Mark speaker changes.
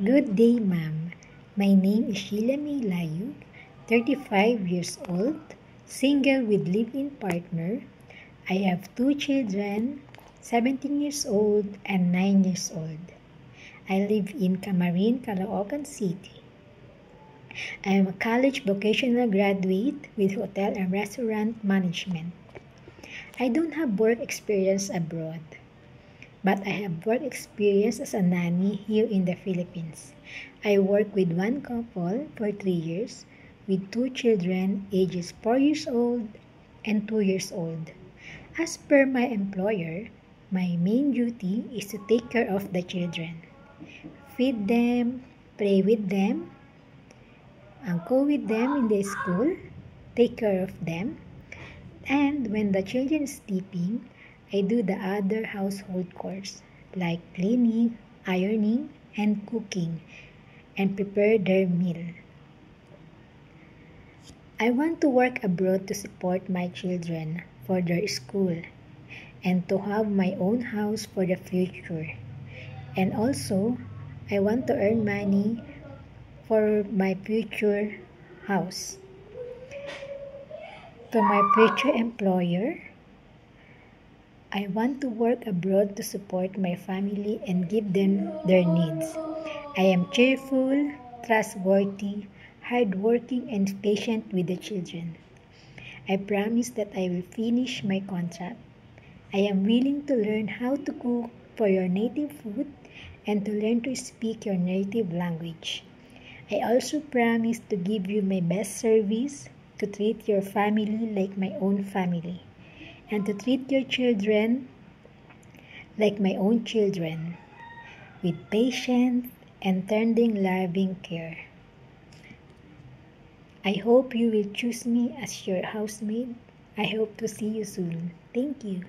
Speaker 1: Good day, ma'am. My name is Sheila May Layug, 35 years old, single with live-in partner. I have two children, 17 years old and 9 years old. I live in Camarin, Caloocan City. I am a college vocational graduate with hotel and restaurant management. I don't have work experience abroad, but I have work experience as a nanny here in the Philippines. I work with one couple for 3 years with two children ages 4 years old and 2 years old. As per my employer, my main duty is to take care of the children, feed them, play with them, and go with them in the school, take care of them, and when the children is sleeping, I do the other household chores like cleaning, ironing, and cooking, and prepare their meal. I want to work abroad to support my children for their school and to have my own house for the future. And also, I want to earn money for my future house. To my future employer, I want to work abroad to support my family and give them their needs. I am cheerful, trustworthy, hardworking, and patient with the children. I promise that I will finish my contract. I am willing to learn how to cook for your native food and to learn to speak your native language. I also promise to give you my best service, to treat your family like my own family, and to treat your children like my own children, with patience and tending loving care. I hope you will choose me as your housemaid. I hope to see you soon. Thank you.